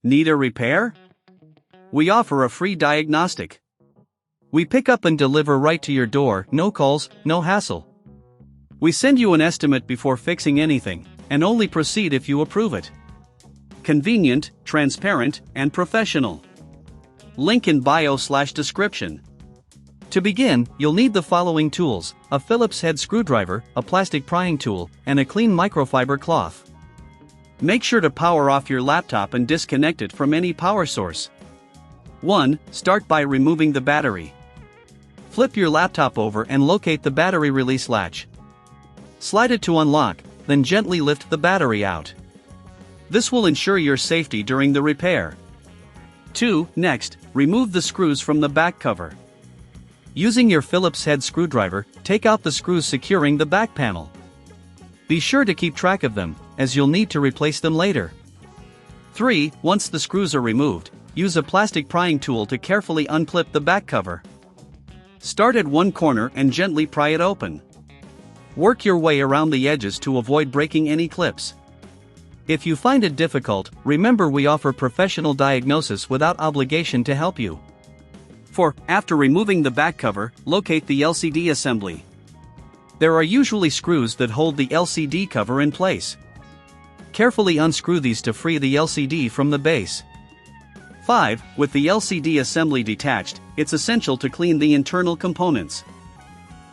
Need a repair? We offer a free diagnostic. We pick up and deliver right to your door, no calls, no hassle. We send you an estimate before fixing anything, and only proceed if you approve it. Convenient, transparent, and professional. Link in bio/description. To begin, you'll need the following tools: a Phillips head screwdriver, a plastic prying tool, and a clean microfiber cloth. Make sure to power off your laptop and disconnect it from any power source. 1. Start by removing the battery. Flip your laptop over and locate the battery release latch. Slide it to unlock, then gently lift the battery out. This will ensure your safety during the repair. 2. Next, remove the screws from the back cover. Using your Phillips head screwdriver, take out the screws securing the back panel. Be sure to keep track of them, as you'll need to replace them later. 3. Once the screws are removed, use a plastic prying tool to carefully unclip the back cover. Start at one corner and gently pry it open. Work your way around the edges to avoid breaking any clips. If you find it difficult, remember we offer professional diagnosis without obligation to help you. 4. After removing the back cover, locate the LCD assembly. There are usually screws that hold the LCD cover in place. Carefully unscrew these to free the LCD from the base. 5. With the LCD assembly detached, it's essential to clean the internal components.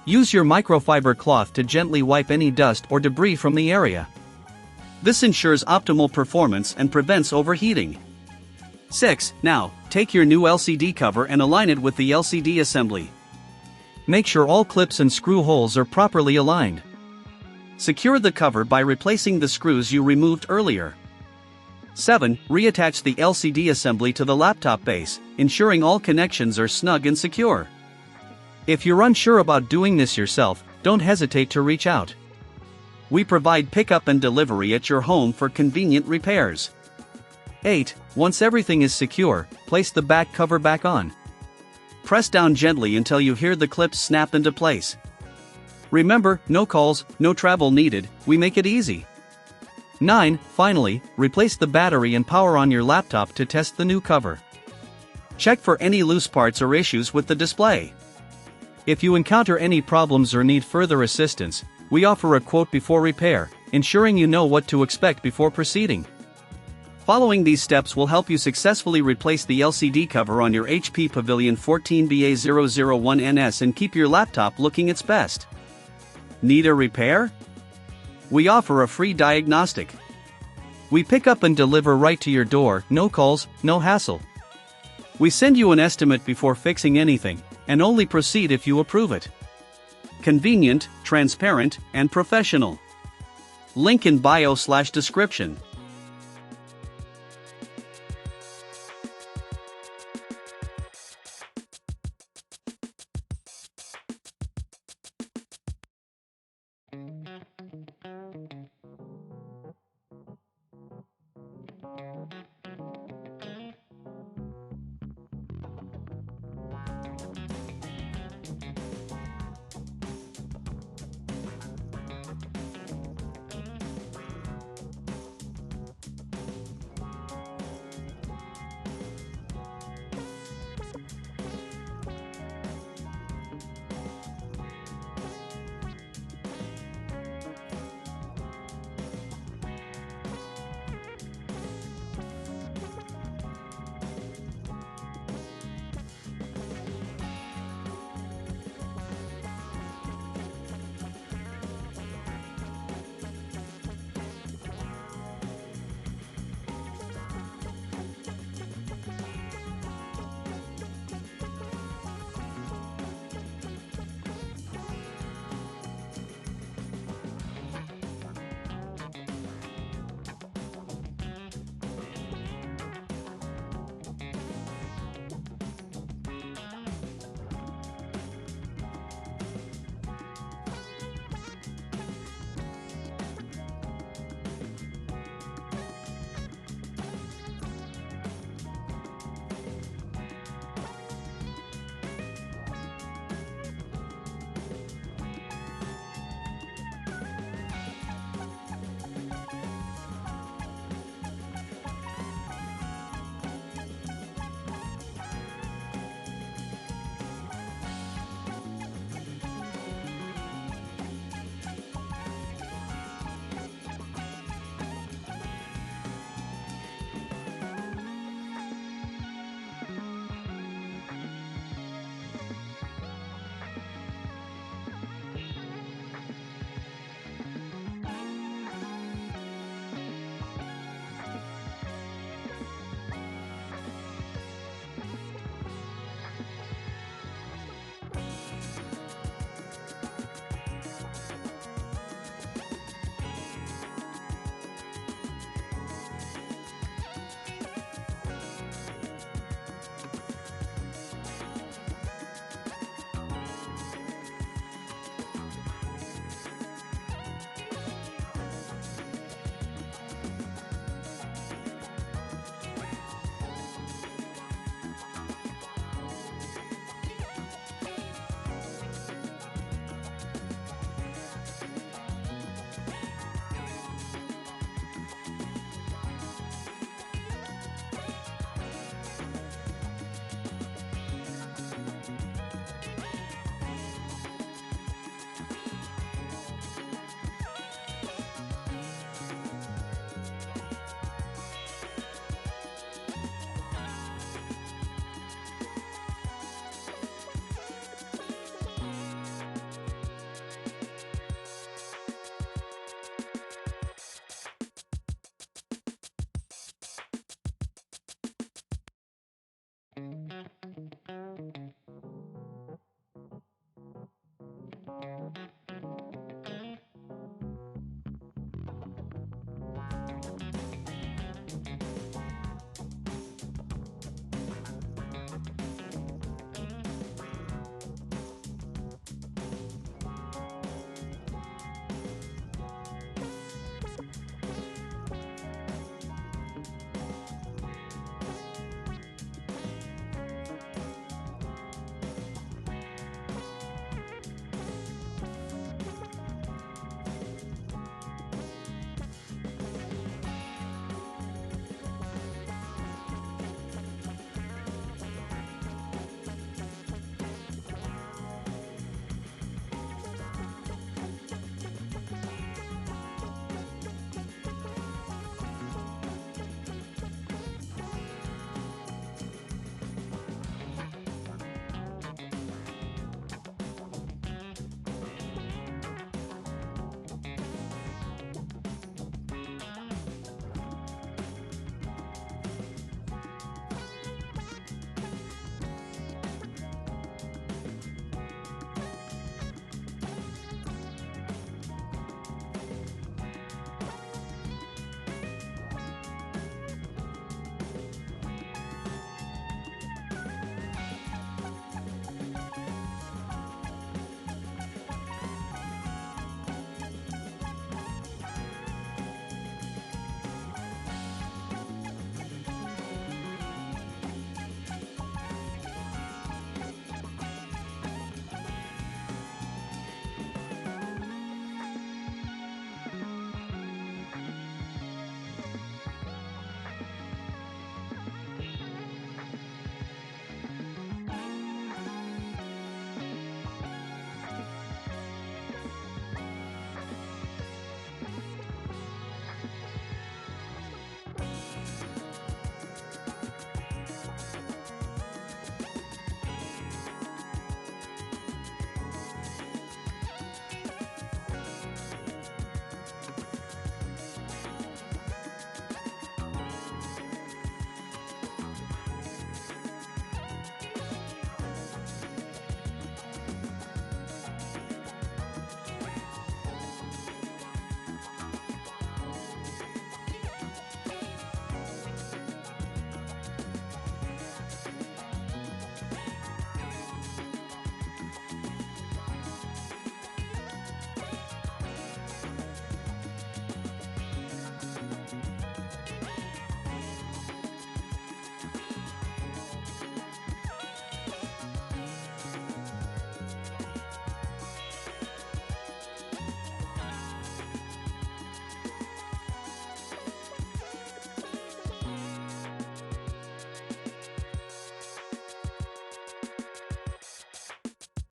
Use your microfiber cloth to gently wipe any dust or debris from the area. This ensures optimal performance and prevents overheating. 6. Now, take your new LCD cover and align it with the LCD assembly. Make sure all clips and screw holes are properly aligned. Secure the cover by replacing the screws you removed earlier. 7. Reattach the LCD assembly to the laptop base, ensuring all connections are snug and secure. If you're unsure about doing this yourself, don't hesitate to reach out. We provide pickup and delivery at your home for convenient repairs. 8. Once everything is secure, place the back cover back on. Press down gently until you hear the clips snap into place. Remember, no calls, no travel needed, we make it easy. 9. Finally, replace the battery and power on your laptop to test the new cover. Check for any loose parts or issues with the display. If you encounter any problems or need further assistance, we offer a quote before repair, ensuring you know what to expect before proceeding. Following these steps will help you successfully replace the LCD cover on your HP Pavilion 14ba001ns and keep your laptop looking its best. Need a repair? We offer a free diagnostic. We pick up and deliver right to your door, no calls, no hassle. We send you an estimate before fixing anything, and only proceed if you approve it. Convenient, transparent, and professional. Link in bio/description.